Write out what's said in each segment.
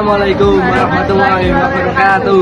Assalamualaikum warahmatullahi wabarakatuh.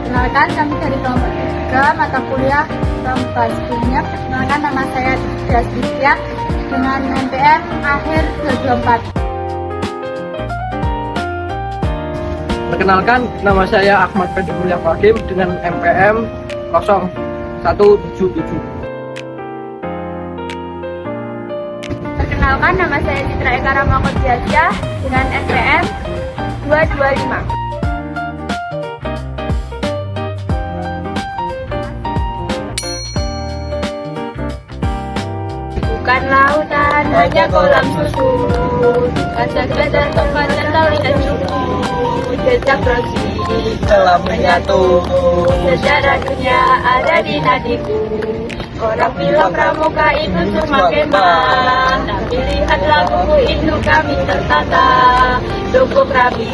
Perkenalkan, kami dari kelompok 3 mata kuliah Pramuka. Sebelumnya, perkenalkan nama saya Destia dengan NPM akhir 24. Perkenalkan, nama saya Ahmad Fedi Mulya Fakim dengan MPM 0177. Perkenalkan, nama saya Citra Eka Ramakotiasya dengan NPM 225. Bukan lautan, hanya kolam susu. Kaca-kaca tempat tahu dan suku. Jejak prosi telah menyatu. Sejarah dunia ada di nadiku. Orang bilang pramuka itu cuma kemah, tapi lihatlah buku itu kami tertata. Cukup rapi,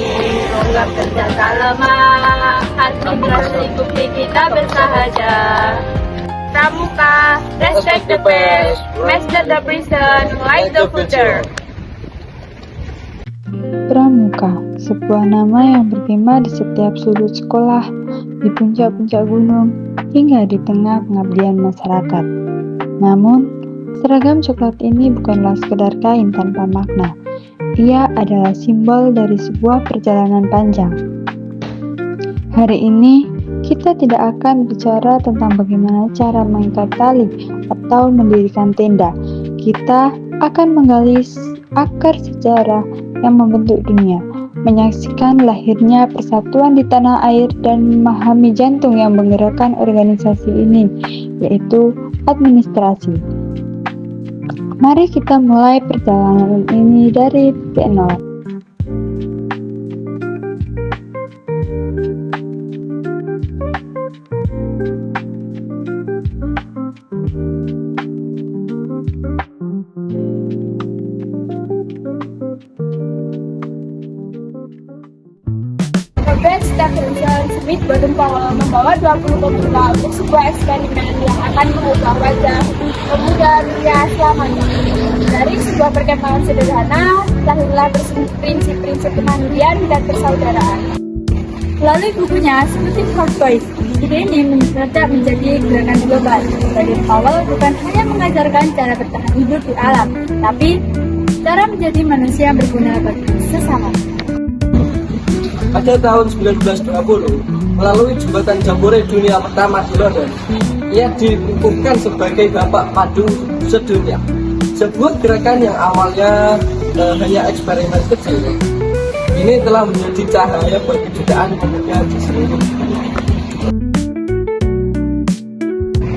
logam kerja tak lemah. Hati berani bukti kita bersahaja. Pramuka, respect the best, master the prison, like the future. Pramuka, sebuah nama yang bergema di setiap sudut sekolah, di puncak-puncak gunung, hingga di tengah pengabdian masyarakat. Namun, seragam coklat ini bukanlah sekedar kain tanpa makna. Ia adalah simbol dari sebuah perjalanan panjang. Hari ini, kita tidak akan bicara tentang bagaimana cara mengikat tali atau mendirikan tenda. Kita akan menggali akar sejarah yang membentuk dunia, menyaksikan lahirnya persatuan di tanah air dan memahami jantung yang menggerakkan organisasi ini, yaitu administrasi. Mari kita mulai perjalanan ini dari titik nol. Robert Stephenson Smith Baden Powell membawa 20 pemuda untuk sebuah eksperimen yang akan mengubah wajah pemuda dunia selamanya. Dari sebuah perkembangan sederhana, lahirlah prinsip-prinsip kemandirian dan persaudaraan. Melalui bukunya, seperti Hot Boys, ide ini meledak menjadi gerakan global. Baden Powell bukan hanya mengajarkan cara bertahan hidup di alam, tapi cara menjadi manusia yang berguna bagi sesama. Pada tahun 1920, melalui jembatan Jambore dunia pertama di London, ia dikukuhkan sebagai Bapak Padu Sedunia. Sebuah gerakan yang awalnya hanya eksperimen kecil, ini telah menjadi cahaya bagi jutaan pemuda di seluruh dunia.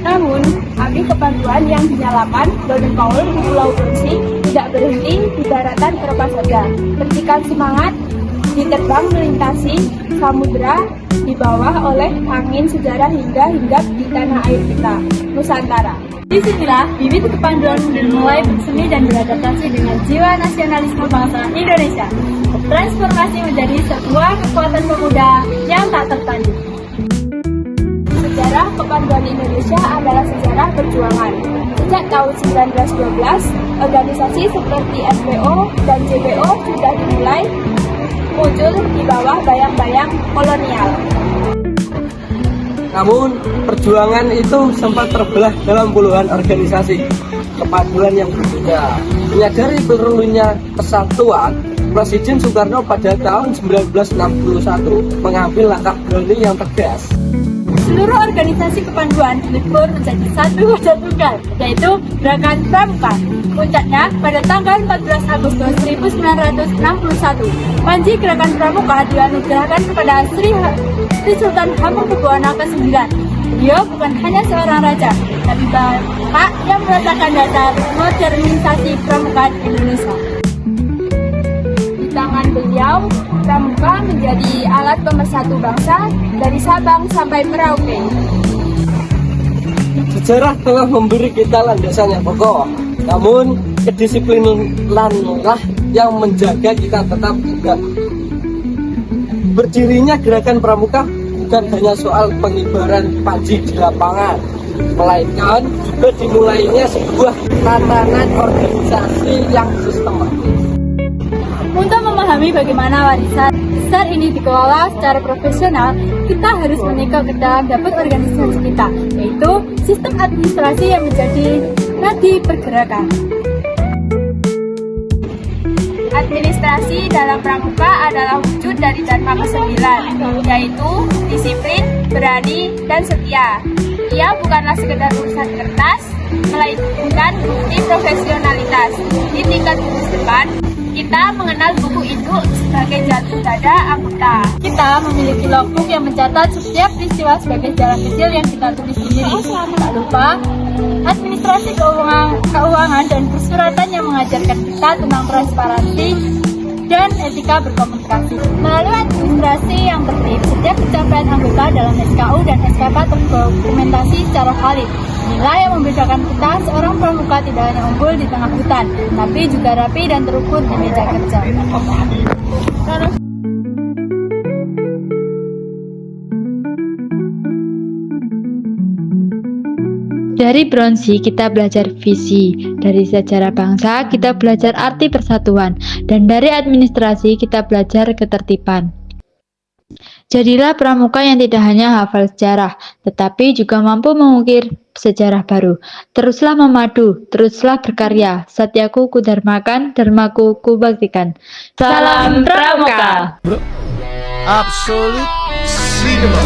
Namun, api kepanduan yang dinyalakan Baden Powell di Pulau Bronsi tidak berhenti di daratan Eropa saja. Percikan semangat diterbang melintasi samudera, dibawa oleh angin sejarah hingga hinggap di tanah air kita, Nusantara. Disinilah bibit kepanduan mulai bersemi dan beradaptasi dengan jiwa nasionalisme bangsa Indonesia, bertransformasi menjadi sebuah kekuatan pemuda yang tak tertanding. Sejarah kepanduan Indonesia adalah sejarah perjuangan. Sejak tahun 1912, organisasi seperti FPO dan JPO sudah dimulai muncul di bawah bayang-bayang kolonial. Namun, perjuangan itu sempat terbelah dalam puluhan organisasi kepanduan yang berbeda. Menyadari perlunya kesatuan, Presiden Soekarno pada tahun 1961 mengambil langkah berani yang tegas. Seluruh organisasi kepanduan dilebur menjadi satu wadah tunggal, yaitu Gerakan Pramuka. Puncaknya pada tanggal 14 Agustus 1961, Panji Gerakan Pramuka dianugerahkan kepada Sri Sultan Hamengkubuwono ke-9. Beliau bukan hanya seorang raja, tapi bapak yang meletakkan dasar modernisasi pramuka di Indonesia. Di tangan beliau, pramuka menjadi alat pemersatu bangsa dari Sabang sampai Merauke. Sejarah telah memberi kita landasan yang kokoh, namun kedisiplinanlah yang menjaga kita tetap tegak. Berdirinya Gerakan Pramuka bukan hanya soal pengibaran panji di lapangan, melainkan juga dimulainya sebuah tatanan organisasi yang sistematis. Untuk memahami memahami bagaimana warisan besar ini dikelola secara profesional, kita harus menyingkap ke dalam dapur organisasi kita, yaitu sistem administrasi yang menjadi nadi pergerakan. Administrasi dalam pramuka adalah wujud dari dharma ke-9, yaitu disiplin, berani, dan setia. Ia bukanlah sekedar urusan kertas, melainkan bukti profesionalitas. Di tingkat gugus depan, kita mengenal buku induk sebagai jantung dada anggota. Kita memiliki logbook yang mencatat setiap peristiwa sebagai sejarah kecil yang kita tulis sendiri. Tak lupa, administrasi keuangan dan persuratan yang mengajarkan kita tentang transparansi dan etika berkomunikasi. Melalui administrasi yang tertib, setiap pencapaian anggota dalam SKU dan SKK terdokumentasi secara valid. Inilah yang membedakan kita seorang pramuka tidak hanya unggul di tengah hutan, tapi juga rapi dan terukur di meja kerja. Dari Bronsi kita belajar visi, dari sejarah bangsa kita belajar arti persatuan, dan dari administrasi kita belajar ketertiban. Jadilah pramuka yang tidak hanya hafal sejarah, tetapi juga mampu mengukir sejarah baru. Teruslah memadu, teruslah berkarya. Satyaku kudharmakan, dharmaku kubaktikan. Salam Pramuka! Absolute cinema.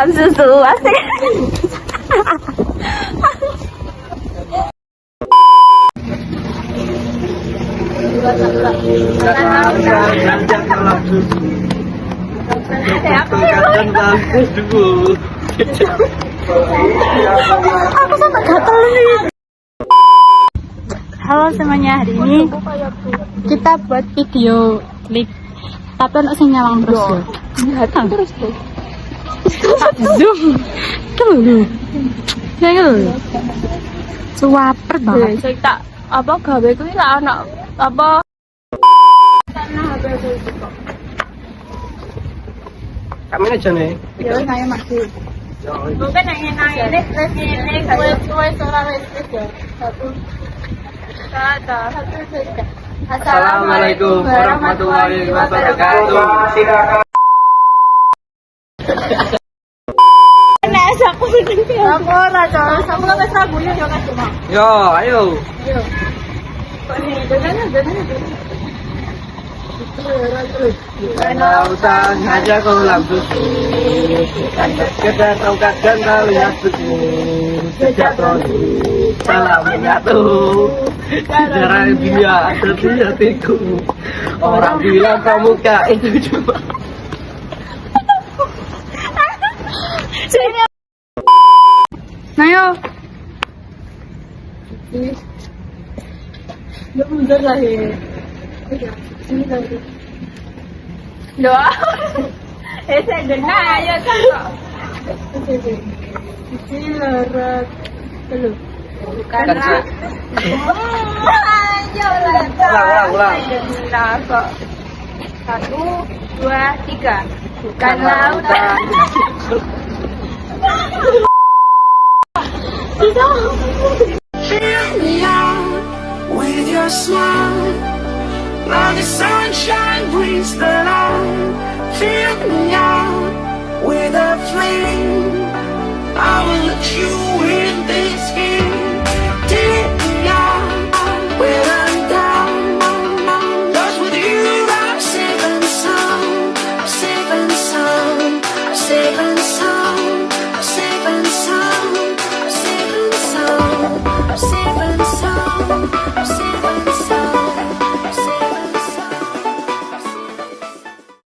Susu asik. Aku sampai gatel nih. Halo semuanya, hari ini kita buat video klip, tapi untuk sing nyawang terus ya. Terus tuh. Zoom. Tuh. Ya lho. Suwaper banget. Saya tak apa gawe kuwi lah anak apa Kami aja nih. Ya wis ayo Mas. Mungkin nang ini terus ini kowe ora wis ya. Satu. Assalamualaikum warahmatullahi wabarakatuh. Aku ora coy, sama kan sabunnya yo kan cuma. Yo, ayo. Yo. Kok ini jangan. Karena utang aja kau langsung. Kita tongkat dan kau lihat begini. Sejak salam menyatu. Sejarah dunia ada di hatiku. Orang bilang pramuka itu cuma. Nayo. Lu mundur lah ya. Ini lagi. Doa. Saya gena ayo kan. Cilarat. Lu. Karena. Ayo lah. Ulang. Nah, kok. 1, 2, 3. Bukan lautan. Fill me out with your smile. Now the sunshine brings the light. Fill me out with a flame.